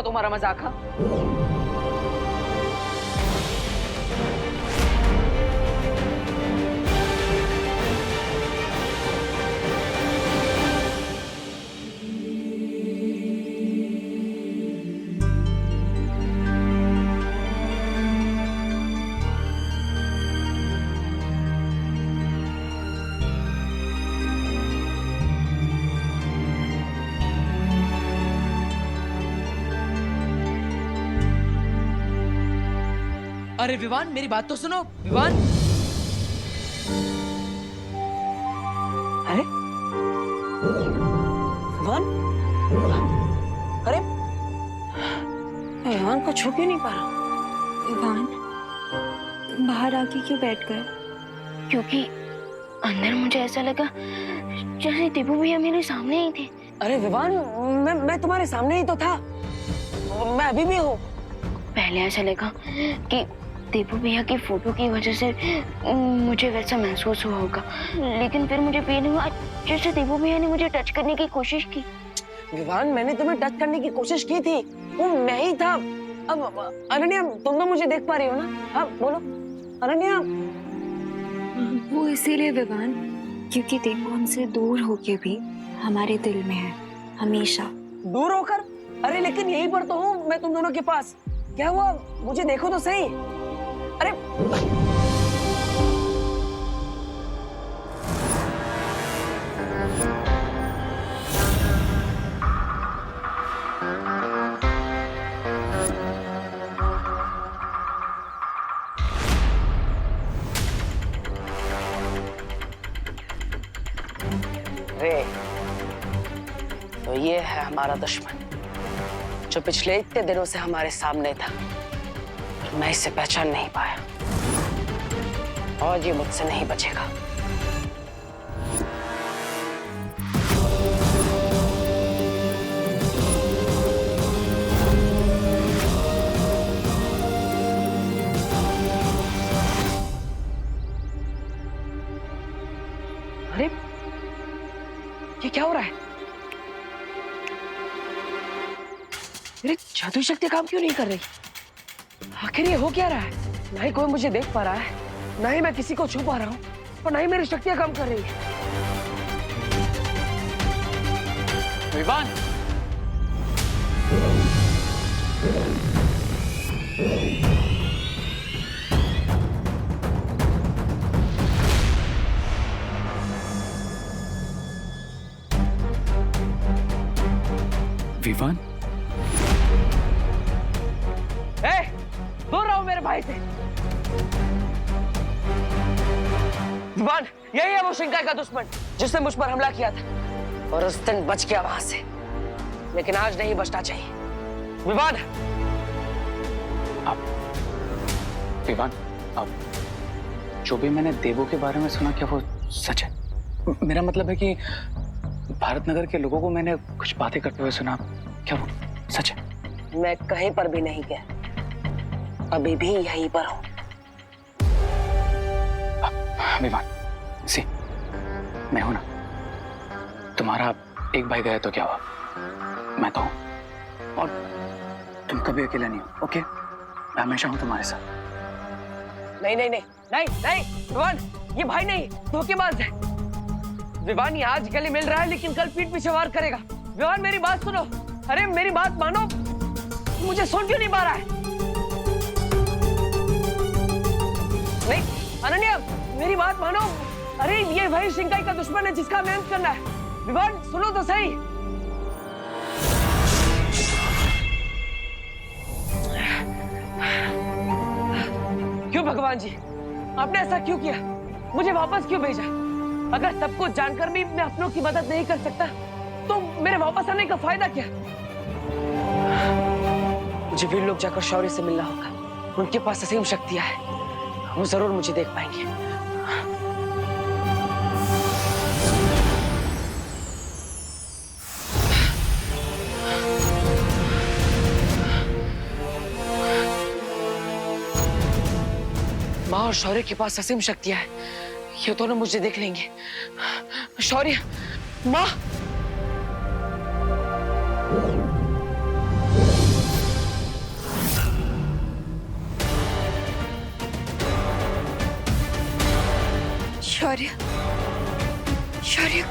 तुम्हारा मजाक? हाँ, अरे विवान, मेरी बात तो सुनो। विवान, अरे विवान, अरे विवान को छू क्यों नहीं पा रहा? विवान बाहर आके क्यों बैठ गए? क्योंकि अंदर मुझे ऐसा लगा जैसे दीपू भैया मेरे सामने ही थे। अरे विवान, मैं तुम्हारे सामने ही तो था, मैं अभी भी हूँ। पहले ऐसा लगा कि दीपू भैया की फोटो की वजह से मुझे वैसा महसूस हुआ होगा, लेकिन फिर मुझे फील हुआ जैसे दीपू भैया ने मुझे टच करने की कोशिश की। विवान, मैंने तुम्हें टच करने की कोशिश की थी, वो मैं ही था। अब अनन्या, तुम तो मुझे देख पा रही हो ना? हाँ बोलो अनन्या। वो इसीलिए विवान, क्योंकि दीपू हमसे दूर होके भी हमारे दिल में है हमेशा। दूर होकर? अरे लेकिन यहीं पर तो हूँ मैं तुम दोनों के पास। क्या हुआ, मुझे देखो तो सही। अरे अरे तो ये है हमारा दुश्मन, जो पिछले इतने दिनों से हमारे सामने था। मैं इसे पहचान नहीं पाया और ये मुझसे नहीं बचेगा। अरे ये क्या हो रहा है? मेरी जादुई शक्ति काम क्यों नहीं कर रही? आखिर ये हो क्या रहा है? ना ही कोई मुझे देख पा रहा है, ना ही मैं किसी को छू पा रहा हूँ, और ना ही मेरी शक्तियां काम कर रही है। विवान, विवान, दूर रहो मेरे भाई से। विवान, यही है वो शिंकाई का दुश्मन जिसने मुझ पर हमला किया था, और उस दिन बच गया वहां से, लेकिन आज नहीं बचना चाहिए। विवान, विवान, अब जो भी मैंने देवो के बारे में सुना, क्या वो सच है? मेरा मतलब है कि भारत नगर के लोगों को मैंने कुछ बातें करते हुए सुना, क्या वो सच है? मैं कहीं पर भी नहीं गया, अभी भी यहीं पर हूँ। विवान, सी, मैं हूं ना। तुम्हारा एक भाई गया तो क्या हुआ, मैं तो हूं, और तुम कभी अकेला नहीं हो। ओके, मैं हमेशा हूं तुम्हारे साथ। नहीं नहीं नहीं नहीं नहीं विवान, ये भाई नहीं, धोखेबाज है। विवान, ये आज गले मिल रहा है लेकिन कल पीठ पीछे वार करेगा। विवान, मेरी बात सुनो। अरे मेरी बात मानो, मुझे सुन क्यों नहीं पा रहा है? नहीं अनन्या, मेरी बात मानो। अरे ये वही शिंकाई का दुश्मन है जिसका हमें अंत करना है। विवान, सुनो तो सही। क्यों भगवान जी, आपने ऐसा क्यों किया? मुझे वापस क्यों भेजा? अगर सब कुछ जानकर भी मैं अपनों की मदद नहीं कर सकता, तो मेरे वापस आने का फायदा क्या? मुझे वीर लोग जाकर शौर्य से मिलना होगा। उनके पास असीम शक्तियां हैं, वो जरूर मुझे देख पाएंगे। माँ और शौर्य के पास असीम शक्तियां हैं, ये दोनों मुझे देख लेंगे। शौर्य, माँ।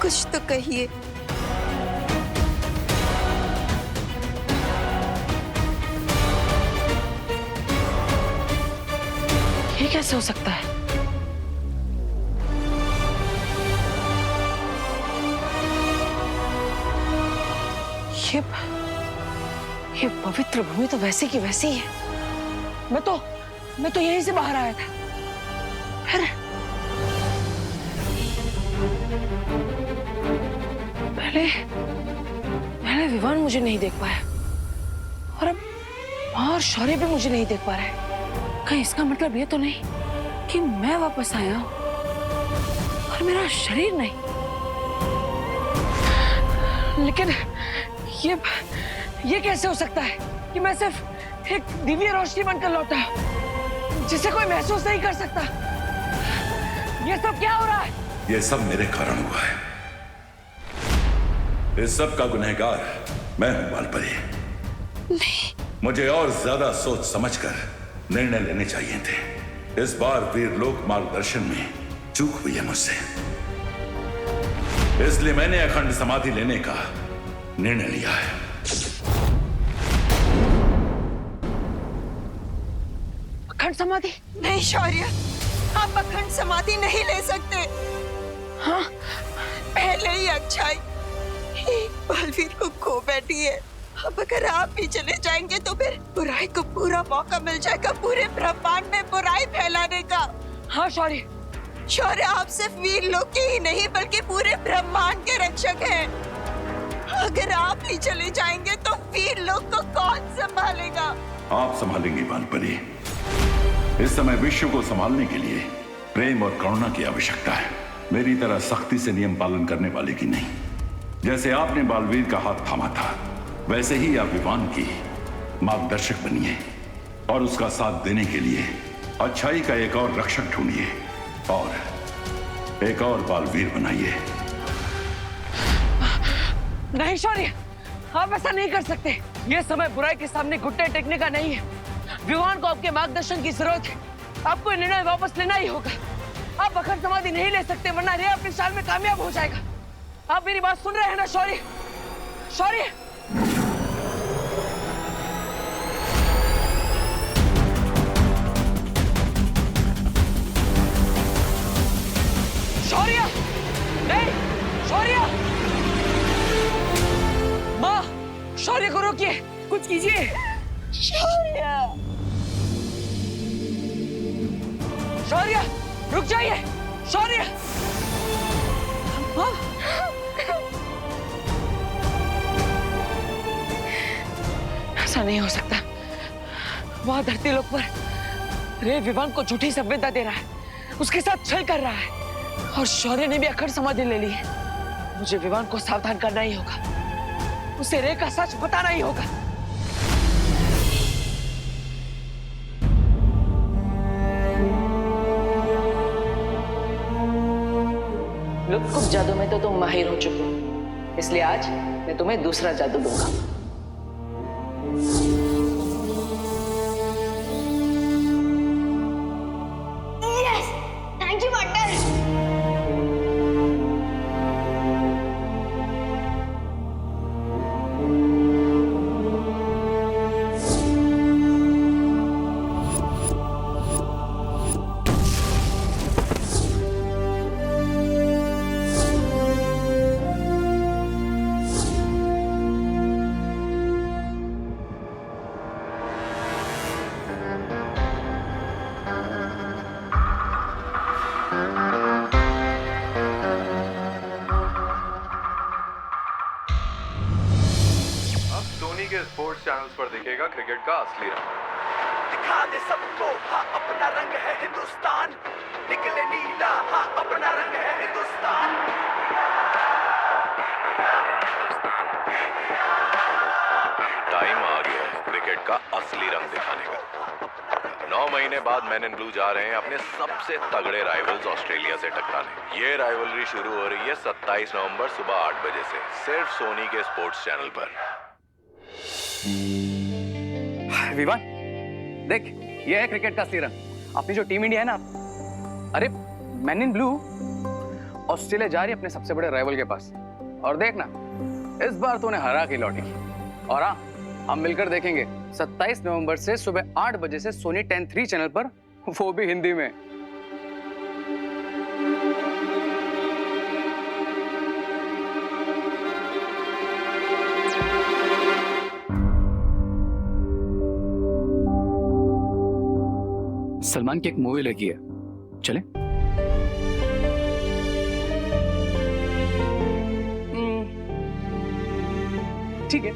कुछ तो कहिए। ये कैसे हो सकता है? ये पवित्र भूमि तो वैसी की वैसी है। मैं तो यहीं से बाहर आया था। फिर पहले विवान मुझे नहीं देख पाया और अब और शौर्य भी मुझे नहीं देख पा रहा है। कहीं इसका मतलब ये तो नहीं कि मैं वापस आया हूं और मेरा शरीर नहीं। लेकिन ये कैसे हो सकता है कि मैं सिर्फ एक दिव्य रोशनी बनकर लौटा हूं जिसे कोई महसूस नहीं कर सकता? ये सब क्या हो रहा है? ये सब मेरे कारण हुआ है। इस सब का गुनहगार मैं हूं बालपरी। मुझे और ज्यादा सोच समझकर निर्णय लेने चाहिए थे। इस बार वीरलोक मार्गदर्शन में चूक हुई है मुझसे, इसलिए मैंने अखंड समाधि लेने का निर्णय लिया है। अखंड समाधि? नहीं शौर्य, आप अखंड समाधि नहीं ले सकते। हाँ, पहले ही अच्छाई बलवीर को खो बैठी है। अब अगर आप भी चले जाएंगे तो फिर बुराई को पूरा मौका मिल जाएगा पूरे ब्रह्मांड में बुराई फैलाने का। हाँ शौर्य, शौर्य आप सिर्फ वीरलोक के ही नहीं बल्कि पूरे ब्रह्मांड के रक्षक हैं। अगर आप ही चले जाएंगे तो वीरलोक को कौन संभालेगा? आप संभालेंगे बालपरी। इस समय विश्व को संभालने के लिए प्रेम और करुणा की आवश्यकता है, मेरी तरह सख्ती से नियम पालन करने वाले की नहीं। जैसे आपने बालवीर का हाथ थामा था, वैसे ही आप विवान की मार्गदर्शक बनिए और उसका साथ देने के लिए अच्छाई का एक और रक्षक ढूंढिए और एक और बालवीर बनाइए। नहीं शौर्य, आप ऐसा नहीं कर सकते। यह समय बुराई के सामने घुटने टेकने का नहीं है। विवान को आपके मार्गदर्शन की जरूरत है। आपको निर्णय वापस लेना ही होगा। आप अखंड समाधि नहीं ले सकते वरना रे अपनी चाल में कामयाब हो जाएगा। आप मेरी बात सुन रहे हैं ना शौर्य? शौर्य, शौर्य, नहीं शौर्य, माँ, शौर्य को रोकिए, कुछ कीजिए। शौर्य, शौर्य, रुक जाइए। शौर्य, माँ, ऐसा नहीं हो सकता। वहां धरती लोक पर रे विवान को झूठी संवेदना दे रहा है, उसके साथ छल कर रहा है और शौर्य ने भी अखंड समाधि ले ली है। मुझे विवान को सावधान करना ही होगा, उसे रे का सच बताना ही होगा। लुत्फ जादू में तो तुम माहिर हो चुके हो, इसलिए आज मैं तुम्हें दूसरा जादू दूंगा। Yes, thank you butter. के स्पोर्ट्स चैनल्स पर दिखेगा क्रिकेट का असली रंग। दिखा दे सबको हाँ अपना रंग है हिंदुस्तान, निकले नीला हाँ अपना रंग है हिंदुस्तान। टाइम आ गया है क्रिकेट का असली रंग दिखाने का। 9 महीने बाद मैन इन ब्लू जा रहे हैं अपने सबसे तगड़े राइवल्स ऑस्ट्रेलिया से टकराने। ये राइवलरी शुरू हो रही है 27 नवंबर सुबह 8 बजे से सिर्फ सोनी के स्पोर्ट्स चैनल पर। विवान देख, ये है क्रिकेट का असली रंग। अपनी जो टीम इंडिया है ना, अरे मैन इन ब्लू ऑस्ट्रेलिया जा रही है अपने सबसे बड़े राइवल के पास, और देखना इस बार तो उन्हें हरा के लौटेगी। और हाँ, हम मिलकर देखेंगे 27 नवंबर से सुबह 8 बजे से सोनी 10-3 चैनल पर, वो भी हिंदी में। सलमान की एक मूवी लगी है, चले? ठीक है,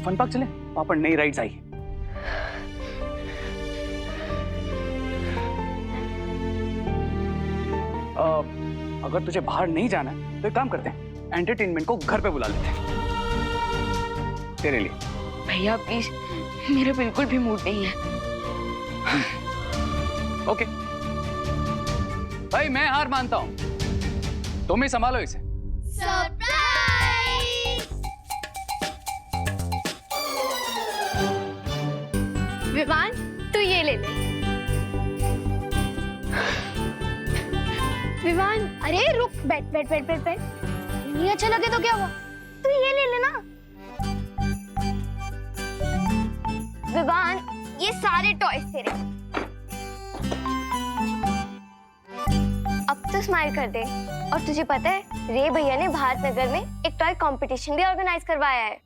फन पार्क चले, वहां पर नई राइड्स आई है। अगर तुझे बाहर नहीं जाना है तो एक काम करते हैं, एंटरटेनमेंट को घर पे बुला लेते हैं तेरे लिए। भैया प्लीज, मेरा बिल्कुल भी मूड नहीं है। ओके भाई, मैं हार मानता हूं, तुम ही संभालो इसे। विवान, तू ये ले ले। विवान, अरे रुक, बैठ बैठ बैठ बैठ बैठ। नहीं अच्छा लगे तो क्या हुआ, तू ये ले लेना। विवान, ये सारे टॉयज तेरे। अब तो स्माइल कर दे। और तुझे पता है, रे भैया ने भारत नगर में एक टॉय कंपटीशन भी ऑर्गेनाइज करवाया है।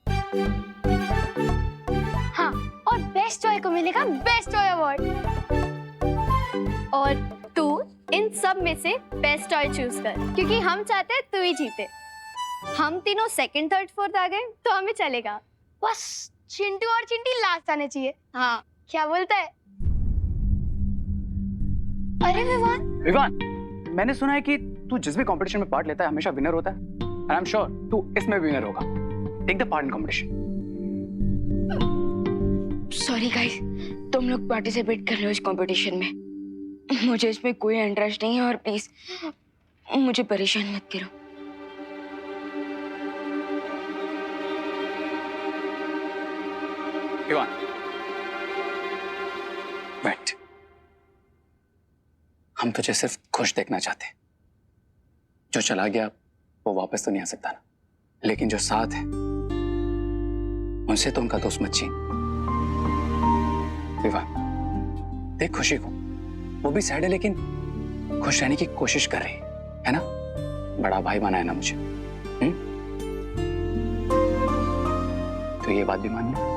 हाँ, और बेस्ट टॉय को मिलेगा बेस्ट टॉय अवार्ड। और तू इन सब में से बेस्ट टॉय चूज कर, क्योंकि हम चाहते हैं तू ही जीते। हम तीनों सेकंड, थर्ड, फोर्थ आ गए तो हमें चलेगा। बस चिंटू और चिंटी लास्ट आने चाहिए। हाँ, क्या बोलता है? अरे विवान, मैंने सुना है कि तू जिस भी कंपटीशन में पार्ट लेता है हमेशा विनर होता है। एंड आई एम श्योर तू इसमें भी विनर होगा। Take the part in competition. Sorry guys, तुम लोग पार्टिसिपेट कर रहे हो इस कंपटीशन में, मुझे इसमें कोई इंटरेस्ट नहीं है। और प्लीज मुझे परेशान मत करो। वेट, हम तुझे सिर्फ खुश देखना चाहते हैं। जो चला गया वो वापस तो नहीं आ सकता ना, लेकिन जो साथ है उनसे तो उनका दोस्त मत छीन। विवान, देख खुशी को, वो भी सैड है लेकिन खुश रहने की कोशिश कर रही है ना। बड़ा भाई बनाया ना मुझे, तो ये बात भी मान लो।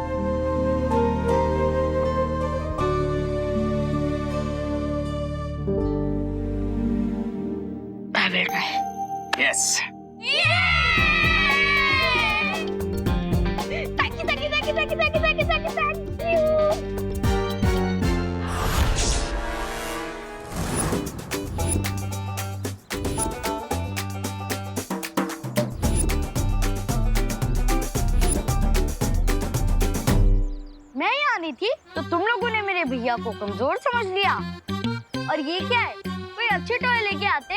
Yes. Thank you. मैं यहाँ नहीं थी तो तुम लोगों ने मेरे भैया को कमजोर समझ लिया। और ये क्या है, कोई अच्छे टॉय लेके आते।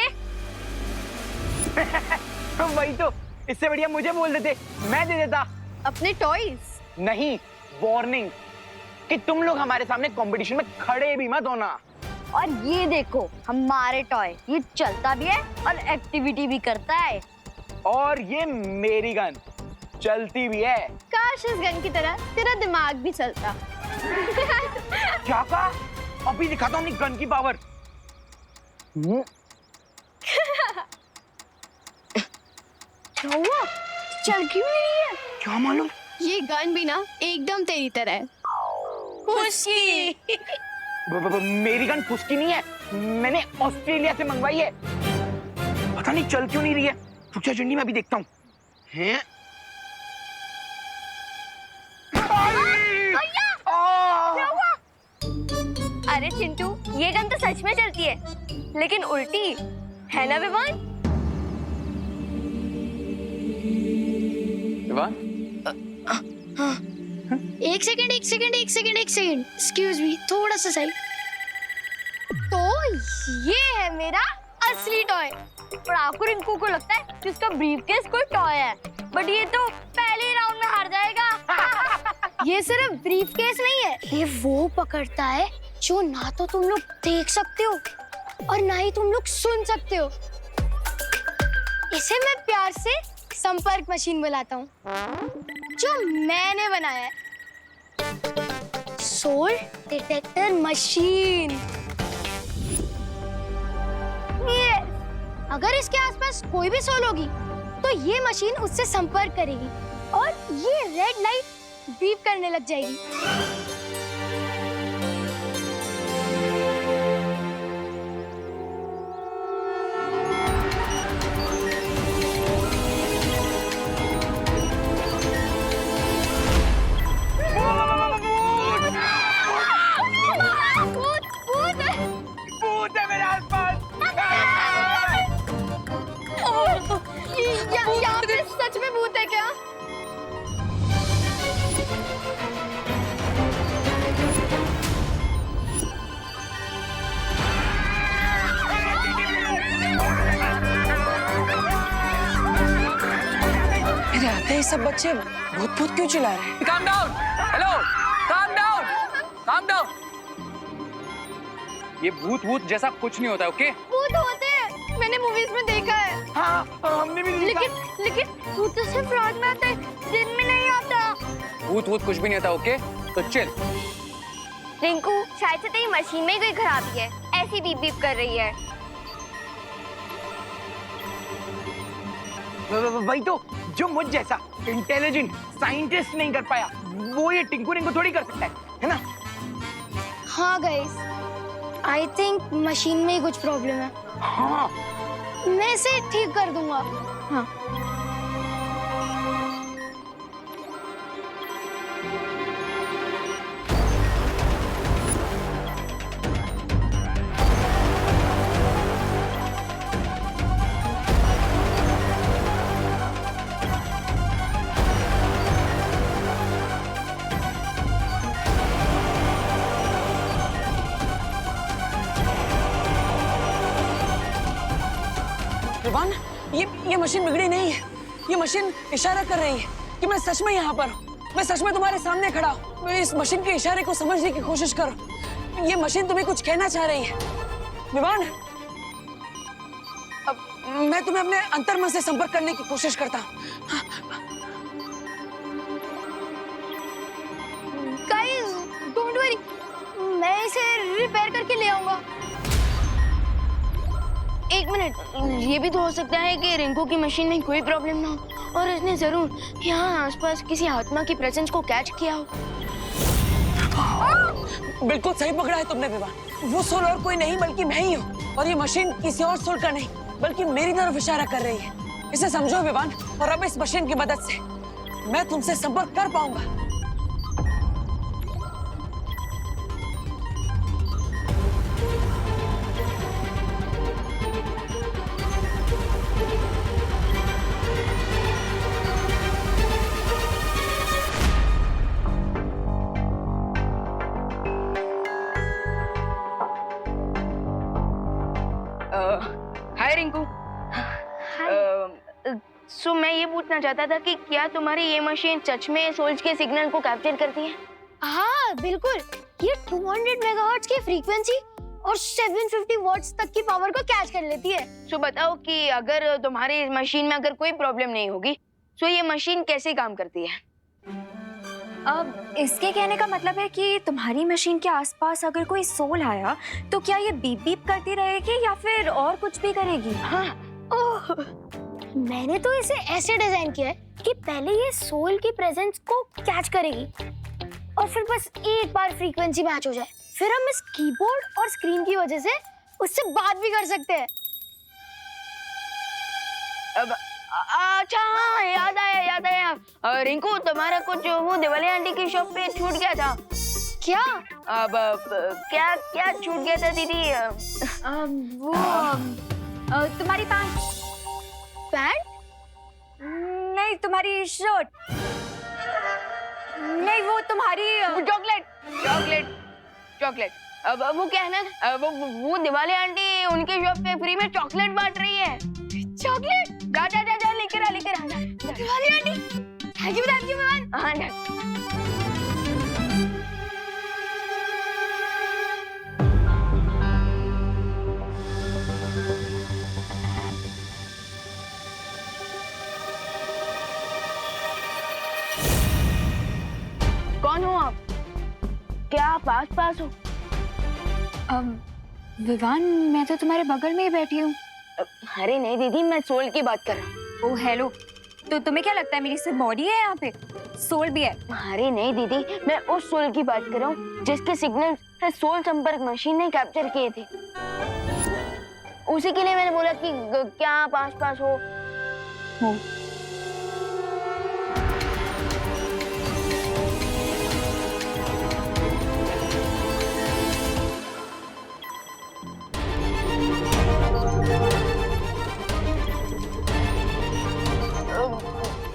वही तो, इससे बढ़िया मुझे बोल देते, मैं दे देता अपने टॉयज। नहीं, वार्निंग कि तुम लोग हमारे सामने कंपटीशन में खड़े भी मत होना। और ये देखो हमारे टॉय, ये चलता भी है और एक्टिविटी भी करता है। और ये मेरी गन चलती भी है। काश इस गन की तरह तेरा दिमाग भी चलता। क्या कहा? अभी दिखाता हूँ अपनी गन की पावर। क्या हुआ? चल क्यों नहीं रही है? क्या मालूम? ये गन भी ना एकदम तेरी तरह है। खुशी। मेरी गन फुसकी नहीं है, मैंने ऑस्ट्रेलिया से मंगवाई है। पता नहीं चल क्यों नहीं रही है। रुक जा चिंटी, मैं अभी देखता हूँ। हैं? अरे चिंटू, ये गन तो सच में चलती है, लेकिन उल्टी है ना विवान? एक सेकंड एक्सक्यूज मी, थोड़ा सा सही। तो ये है मेरा असली टॉय। पर आपको रिंकू को लगता है कि उसका ब्रीफकेस कोई टॉय है, बट ये तो पहले राउंड में हार जाएगा। ये सिर्फ ब्रीफकेस नहीं है, ये वो पकड़ता है जो ना तो तुम लोग देख सकते हो और ना ही तुम लोग सुन सकते हो। इसे मैं प्यार से संपर्क मशीन बुलाता हूँ, जो मैंने बनाया है। Soul detector machine. ये अगर इसके आसपास कोई भी सोल होगी तो ये मशीन उससे संपर्क करेगी और ये रेड लाइट बीप करने लग जाएगी। भूत है मेरे आसपास। यहाँ पे सच में भूत है क्या? मेरे आते ही सब बच्चे भूत भूत क्यों चिल्ला रहे हैं? Calm down. Hello, calm down, calm down. ये भूत भूत जैसा कुछ नहीं होता, ओके? भूत होते हैं, मैंने मूवीज में देखा है। हाँ, हमने भी देखा। लेकिन भूत तो सिर्फ रात में आता है, दिन में नहीं आता। भूत भूत कुछ भी नहीं होता, ओके? तो चिल। रिंकू, शायद से तेरी मशीन में ही कोई खराबी है, ऐसी बीप बीप कर रही है। वही तो, जो मुझ जैसा इंटेलिजेंट साइंटिस्ट नहीं कर पाया, वो ये टिंकू रिंकू थोड़ी कर सकता है ना? हाँ गाइस, आई थिंक मशीन में ही कुछ प्रॉब्लम है। हाँ, मैं इसे ठीक कर दूंगा। हाँ। विवान, ये मशीन बिगड़ी नहीं है। ये मशीन इशारा कर रही है कि मैं सच में यहाँ पर हूँ। मैं सच में तुम्हारे सामने खड़ा हूँ। मैं इस मशीन के इशारे को समझने की कोशिश करो। ये मशीन तुम्हें कुछ कहना चाह रही है। विवान, अब मैं तुम्हें अपने अंतर्मन से संपर्क करने की कोशिश करता हूँ। गाइस, डोंट वरी, मैं इसे रिपेयर करके ले आऊंगा। एक मिनट, ये भी तो हो सकता है कि रिंकू की मशीन में कोई प्रॉब्लम ना हो और इसने जरूर यहाँ आसपास किसी आत्मा की प्रेजेंस को कैच किया हो। बिल्कुल सही पकड़ा है तुमने विवान। वो सोल और कोई नहीं बल्कि मैं ही हूँ। और ये मशीन किसी और सोल का नहीं बल्कि मेरी तरफ इशारा कर रही है। इसे समझो विवान, और अब इस मशीन की मदद से मैं तुमसे संपर्क कर पाऊंगा। हाय रिंकू। सो मैं ये पूछना चाहता था कि क्या तुम्हारी ये मशीन सच में सोल्स के सिग्नल को कैप्चर करती है? हाँ बिल्कुल, ये 200 मेगाहर्ट्ज की फ्रीक्वेंसी और 750 वॉट्स तक की पावर को कैच कर लेती है। सो बताओ कि अगर तुम्हारी मशीन में अगर कोई प्रॉब्लम नहीं होगी तो ये मशीन कैसे काम करती है? अब इसके कहने का मतलब है कि तुम्हारी मशीन के आसपास अगर कोई सोल आया तो क्या ये बीप बीप करती रहेगी या फिर और कुछ भी करेगी? हाँ, ओह, मैंने तो इसे ऐसे डिजाइन किया है कि पहले ये सोल की प्रेजेंस को कैच करेगी और फिर बस एक बार फ्रीक्वेंसी मैच हो जाए, फिर हम इस कीबोर्ड और स्क्रीन की वजह से उससे बात भी कर सकते हैं। अब अच्छा, हाँ याद आया। रिंकू, तुम्हारा कुछ वो दिवाली आंटी की शॉप पे छूट गया था। क्या? अब क्या छूट गया था दीदी? वो तुम्हारी पैंट नहीं, तुम्हारी शर्ट नहीं, वो तुम्हारी चॉकलेट। अब वो क्या है ना, वो दिवाली आंटी उनकी शॉप पे फ्री में चॉकलेट बांट रही है। चॉकलेट? जा लेकर आ। Diwali aunty, thank you Vivaan. हाँ, कौन हो आप? क्या आप आस पास हो? विवान, मैं तो तुम्हारे बगल में ही बैठी हूँ। अरे नहीं दीदी, मैं सोल की बात कर रहा हूँ। ओह हेलो, तो तुम्हें क्या लगता है मेरी सिर्फ बॉडी है यहाँ पे? सोल भी है? अरे नहीं दीदी, मैं उस सोल की बात कर रहा हूँ जिसके सिग्नल सोल संपर्क मशीन ने कैप्चर किए थे। उसी के लिए मैंने बोला कि क्या आप आस पास हो?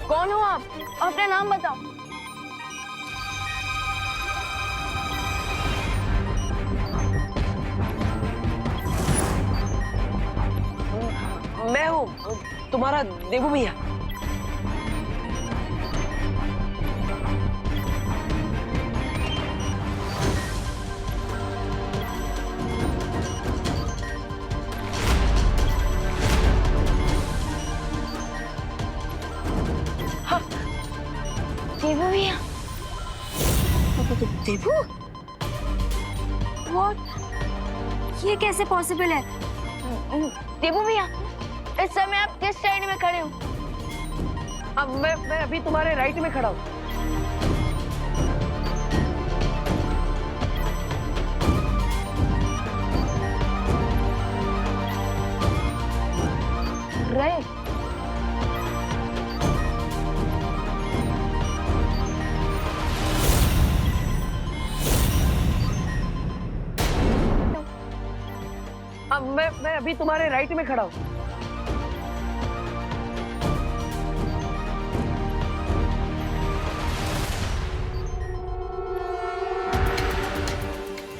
कौन हो आप? अपना नाम बताओ। मैं हूँ तुम्हारा देवू भैया। देवू भैया। देवू? What? ये कैसे पॉसिबल है? देवू भैया, इस समय आप किस साइड में खड़े हो? अब मैं अभी तुम्हारे राइट में खड़ा हूँ। राइट। अब मैं अभी तुम्हारे राइट में खड़ा हूँ।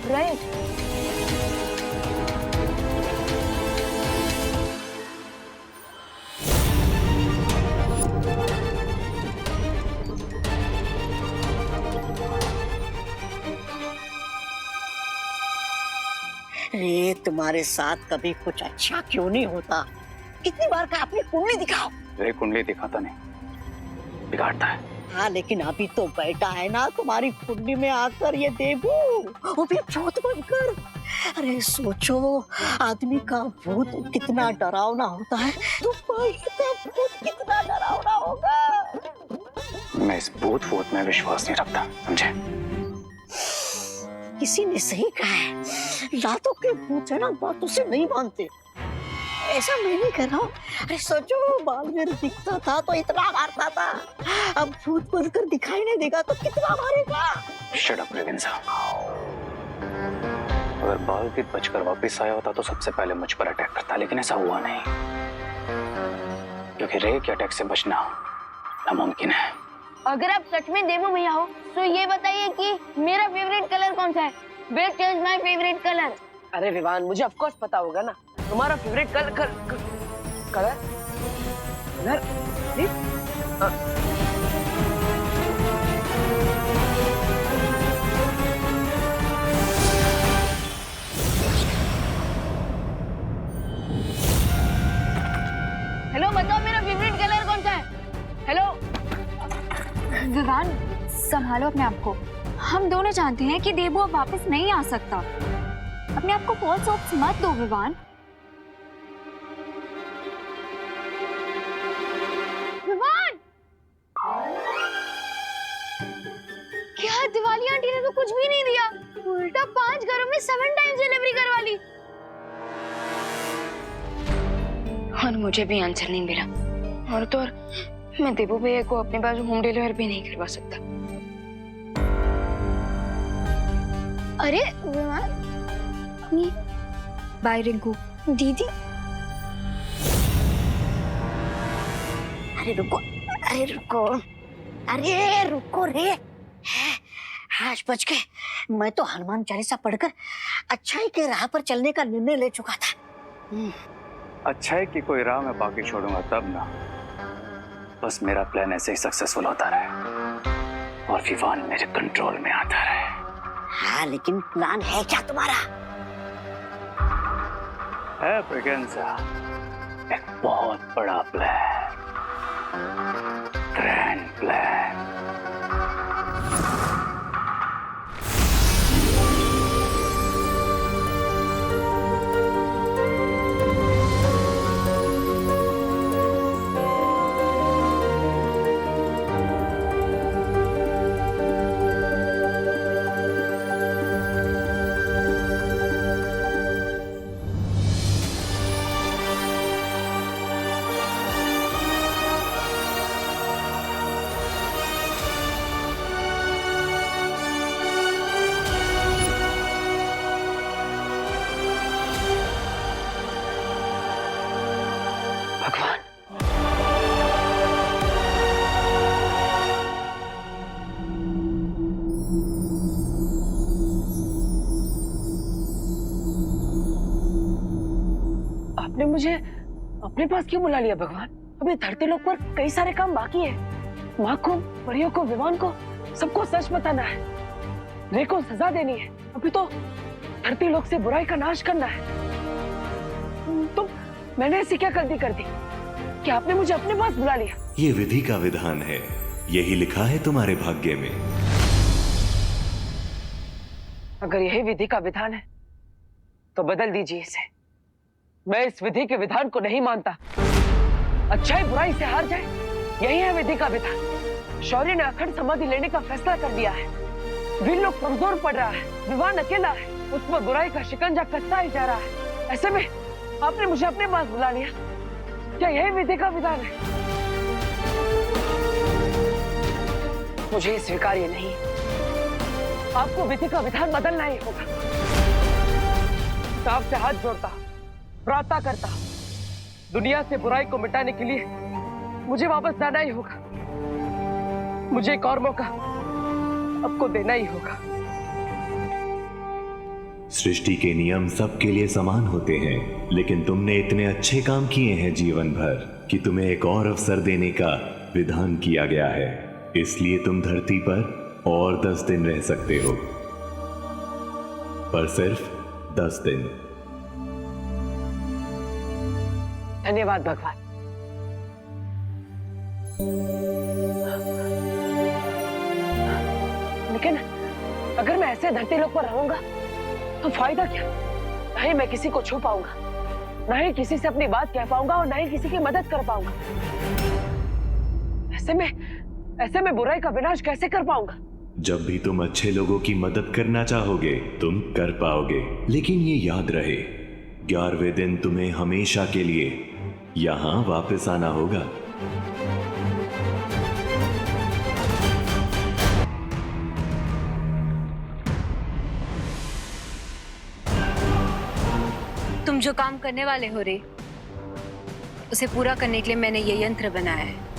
राइट। अरे तुम्हारे साथ कभी कुछ अच्छा क्यों नहीं होता? कितनी बार का अपनी कुंडली दिखाओ। रे कुंडली दिखाता नहीं, बिगाड़ता है। हाँ लेकिन अभी तो बैठा है ना तुम्हारी कुंडली में आकर ये देवू, वो भी भूत बनकर। अरे सोचो, आदमी का भूत कितना डरावना होता है, तो बाई का भूत कितना डरावना होगा। मैं इस भूत भूत में विश्वास नहीं रखता, समझे? किसी ने सही कहा है, रातों के भूत है ना बातों से नहीं मानते। ऐसा मैं नहीं कर रहा हूँ। अरे सोचो, बालवीर दिखता था तो इतना मारता था, अब भूत बनकर दिखाई नहीं देगा तो कितना मारेगा। Shut up Revensa. अगर बालवीर बचकर वापस आया होता तो सबसे पहले मुझ पर अटैक करता, लेकिन ऐसा हुआ नहीं, क्योंकि रे के अटैक से बचना नामुमकिन है। अगर आप सच में देवू भैया हो तो ये बताइए कि मेरा फेवरेट कलर कौन सा है? Will change my favourite colour. अरे विवान, मुझे ऑफ कोर्स पता होगा ना तुम्हारा फेवरेट कलर। हेलो, बताओ मेरा फेवरेट कलर कौन सा है? हेलो विवान, संभालो अपने आप को। हम दोनों जानते हैं कि देवू अब वापस नहीं आ सकता। अपने आप को फॉल्स होप्स मत दो विवान। विवान! क्या दिवाली आंटी ने तो कुछ भी नहीं दिया, उल्टा 5 घरों में 7 टाइम्स डिलीवरी करवा ली। और मुझे भी आंसर नहीं मिला, और तो और मैं देवू भैया को अपने पास होम डिलीवर भी नहीं करवा सकता। अरे विवान, बाय रिंकू। दीदी। अरे रुको, अरे रुको, अरे रुको रे। आज बच गए। मैं तो हनुमान चालीसा पढ़कर अच्छाई के राह पर चलने का निर्णय ले चुका था। अच्छाई की कोई राह मैं बाकी छोड़ूंगा तब ना। बस मेरा प्लान ऐसे ही सक्सेसफुल होता रहे और विवान मेरे कंट्रोल में आता रहे। हाँ लेकिन प्लान है क्या तुम्हारा? है ब्रिगेंजा, एक बहुत बड़ा प्लान, ग्रैंड प्लान। आपने मुझे अपने पास क्यों बुला लिया भगवान? अभी धरती लोक पर कई सारे काम बाकी है। माँ को, परियों को, विवान को, सबको सच बताना है। रे को सजा देनी है। अभी तो धरती लोक से बुराई का नाश करना है। तो मैंने ऐसी क्या गलती कर दी कि आपने मुझे अपने पास बुला लिया? ये विधि का विधान है, यही लिखा है तुम्हारे भाग्य में। अगर यही विधि का विधान है तो बदल दीजिए इसे। मैं इस विधि के विधान को नहीं मानता। अच्छाई बुराई से हार जाए, यही है विधि का विधान। शौर्य ने अखंड समाधि लेने का फैसला कर दिया है। वीर लोग कमजोर पड़ रहा है, विवान अकेला है, उस पर बुराई का शिकंजा कसता ही जा रहा है। ऐसे में आपने मुझे अपने पास बुला लिया। क्या यही विधि का विधान है? मुझे स्वीकार्य नहीं। आपको विधि का विधान बदलना ही होगा। मैं आपसे हाथ जोड़ता, प्रार्थना करता, दुनिया से बुराई को मिटाने के लिए मुझे वापस जाना ही होगा। मुझे एक और मौका आपको देना ही होगा। सृष्टि के नियम सबके लिए समान होते हैं, लेकिन तुमने इतने अच्छे काम किए हैं जीवन भर कि तुम्हें एक और अवसर देने का विधान किया गया है। इसलिए तुम धरती पर और 10 दिन रह सकते हो, पर सिर्फ 10 दिन। धन्यवाद भगवान। लेकिन अगर मैं ऐसे धरती लोक पर रहूंगा तो फायदा क्या? ना ही मैं किसी को छू पाऊंगा, ना ही किसी से अपनी बात कह पाऊंगा और ना ही किसी की मदद कर पाऊंगा। ऐसे में बुराई का विनाश कैसे कर पाऊंगा? जब भी तुम अच्छे लोगों की मदद करना चाहोगे तुम कर पाओगे, लेकिन ये याद रहे 11वें दिन तुम्हें हमेशा के लिए यहां वापस आना होगा। तुम जो काम करने वाले हो रे, उसे पूरा करने के लिए मैंने ये यंत्र बनाया है।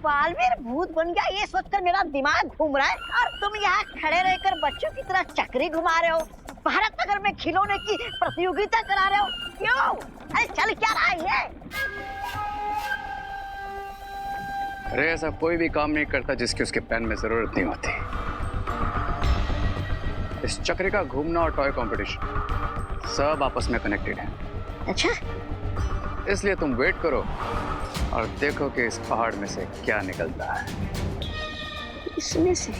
बालवीर भूत बन गया ये सोचकर मेरा दिमाग घूम रहा है, और तुम यहाँ खड़े रहकर बच्चों की तरह चक्री घुमा रहे हो, भारत नगर में खिलौने की प्रतियोगिता करा रहे हो। क्यों? अरे चल क्या रहा है ये? अरे ऐसा कोई भी काम नहीं करता जिसकी उसके पेन में जरूरत नहीं होती। इस चक्री का घूमना और टॉय कंपटीशन सब आपस में कनेक्टेड है। अच्छा, इसलिए तुम वेट करो और देखो कि इस पहाड़ में से क्या निकलता है। इसमें से